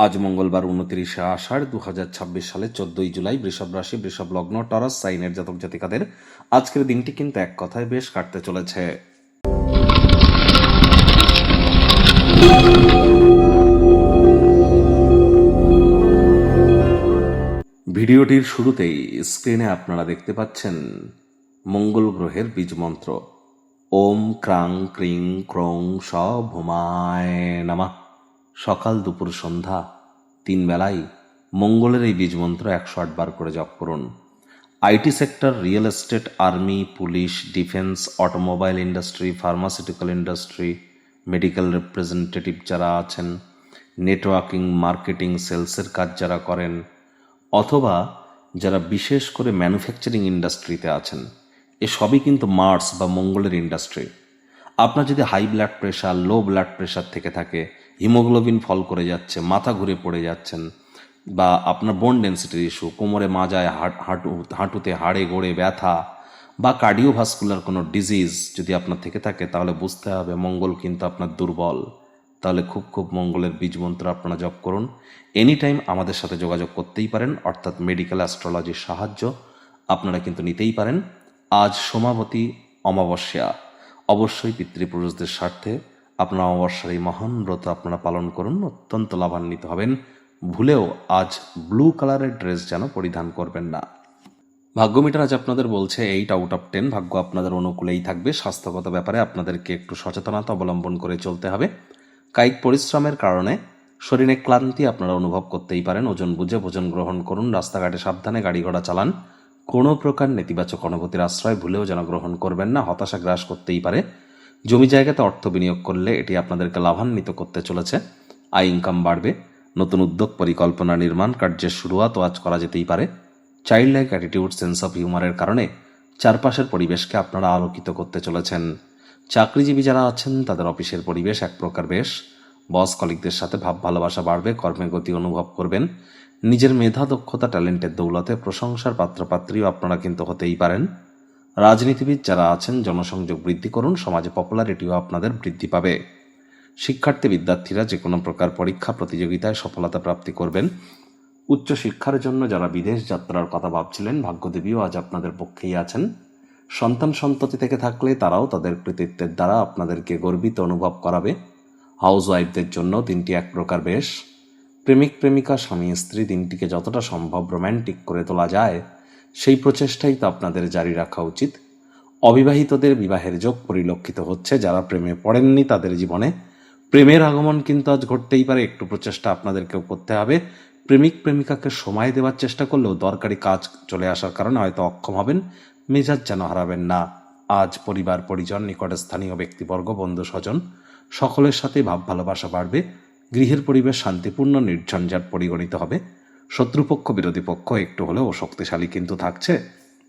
আজ মঙ্গলবার 29 আষাঢ় 2026 সালে 14 জুলাই বৃষভ রাশি, বৃষভ লগ্ন, টরাস সাইনের জাতক জাতিকাদের আজকের দিনটি কিন্তু এক কথায় বেশ কাটতে চলেছে। ভিডিওটির শুরুতেই স্ক্রিনে আপনারা দেখতে পাচ্ছেন মঙ্গল গ্রহের বীজ মন্ত্র ওম ক্রাং ক্রিং ক্রং স ভূমায় নমঃ। সকাল দুপুর সন্ধ্যা 3 বেলায় মঙ্গলের এই বীজ মন্ত্র 108 বার করে জপ করুন। IT sector, real estate, army, police, defence, automobile industry, pharmaceutical industry, medical representative যারা আছেন, নেটওয়ার্কিং, মার্কেটিং, সেলসের কাজ যারা করেন, অথবা যারা বিশেষ করে ম্যানুফ্যাকচারিং ইন্ডাস্ট্রিতে আছেন, এ সবই কিন্তু মার্স বা মঙ্গলের ইন্ডাস্ট্রি। আপনার যদি high blood pressure, low blood pressure থেকে থাকে, হিমোগ্লোবিন ফল করে যাচ্ছে, মাথা ঘুরে পড়ে যাচ্ছেন, বা আপনার বোন ডেন্সিটির ইস্যু, কোমরে মাজায়, হাঁটুতে হাড়ে গোড়ে ব্যথা, বা কার্ডিওভাস্কুলার কোনো ডিজিজ যদি আপনার থেকে থাকে, তাহলে বুঝতে হবে মঙ্গল কিন্তু আপনার দুর্বল। তাহলে খুব মঙ্গলের বীজ মন্ত্র আপনারা জপ করুন। এনি টাইম আমাদের সাথে যোগাযোগ করতেই পারেন, অর্থাৎ মেডিকেল অ্যাস্ট্রোলজির সাহায্য আপনারা কিন্তু নিতেই পারেন। আজ সোমাবতী অমাবস্যা, অবশ্যই পিতৃপুরুষদের স্বার্থে আপনারা অমাবস্যার এই মহান ব্রত আপনারা পালন করুন, অত্যন্ত লাভান্বিত হবেন। ভুলেও আজ ব্লু কালারের ড্রেস যেন পরিধান করবেন না। ভাগ্যমিটার আজ আপনাদের বলছে 8 আউট অফ 10, ভাগ্য আপনাদের অনুকূলেই থাকবে। স্বাস্থ্যগত ব্যাপারে আপনাদেরকে একটু সচেতনতা অবলম্বন করে চলতে হবে। কায়িক পরিশ্রমের কারণে শরীরে ক্লান্তি আপনারা অনুভব করতেই পারেন। ওজন বুঝে ভোজন গ্রহণ করুন। রাস্তাঘাটে সাবধানে গাড়ি ঘোড়া চালান। কোনো প্রকার নেতিবাচক অনুভূতির আশ্রয় ভুলেও যেন গ্রহণ করবেন না, হতাশা গ্রাস করতেই পারে। জমি জায়গাতে অর্থ বিনিয়োগ করলে এটি আপনাদেরকে লাভান্বিত করতে চলেছে। আয় ইনকাম বাড়বে। নতুন উদ্যোগ, পরিকল্পনা, নির্মাণ কার্যের শুরুয়াতও আজ করা যেতেই পারে। Child like attitude, sense of হিউমারের কারণে চারপাশের পরিবেশকে আপনারা আলোকিত করতে চলেছেন। চাকরিজীবী যারা আছেন তাদের অফিসের পরিবেশ এক প্রকার বেশ। বস কলিগদের সাথে ভাব ভালোবাসা বাড়বে, কর্মে গতি অনুভব করবেন। নিজের মেধা, দক্ষতা, ট্যালেন্টের দৌলতে প্রশংসার পাত্রপাত্রীও আপনারা কিন্তু হতেই পারেন। রাজনীতিবিদ যারা আছেন জনসংযোগ বৃদ্ধি করুন, সমাজে পপুলারিটিও আপনাদের বৃদ্ধি পাবে। শিক্ষার্থী বিদ্যার্থীরা যে কোনো প্রকার পরীক্ষা প্রতিযোগিতায় সফলতা প্রাপ্তি করবেন। উচ্চশিক্ষার জন্য যারা বিদেশ যাত্রার কথা ভাবছিলেন, ভাগ্যদেবীও আজ আপনাদের পক্ষেই আছেন। সন্তান সন্ততি থেকে থাকলে তারাও তাদের কৃতিত্বের দ্বারা আপনাদেরকে গর্বিত অনুভব করাবে। হাউস ওয়াইফদের জন্য দিনটি এক প্রকার বেশ। প্রেমিক প্রেমিকা, স্বামী স্ত্রী দিনটিকে যতটা সম্ভব রোম্যান্টিক করে তোলা যায় সেই প্রচেষ্টাই তো আপনাদের জারি রাখা উচিত। অবিবাহিতদের বিবাহের যোগ পরিলক্ষিত হচ্ছে। যারা প্রেমে পড়েননি তাদের জীবনে প্রেমের আগমন কিন্তু আজ ঘটতেই পারে। একটু প্রচেষ্টা আপনাদেরকেও করতে হবে। প্রেমিক প্রেমিকাকে সময় দেওয়ার চেষ্টা করলেও দরকারি কাজ চলে আসার কারণে হয়তো অক্ষম হবেন। মেজাজ যেন হারাবেন না। আজ পরিবার পরিজন, নিকটে স্থানীয় ব্যক্তিবর্গ, বন্ধু স্বজন সকলের সাথে ভাব ভালোবাসা বাড়বে। গৃহের পরিবেশ শান্তিপূর্ণ, নির্ঝঞ্ঝাট পরিগণিত হবে। শত্রুপক্ষ বিরোধী পক্ষ একটু হলেও শক্তিশালী কিন্তু থাকছে।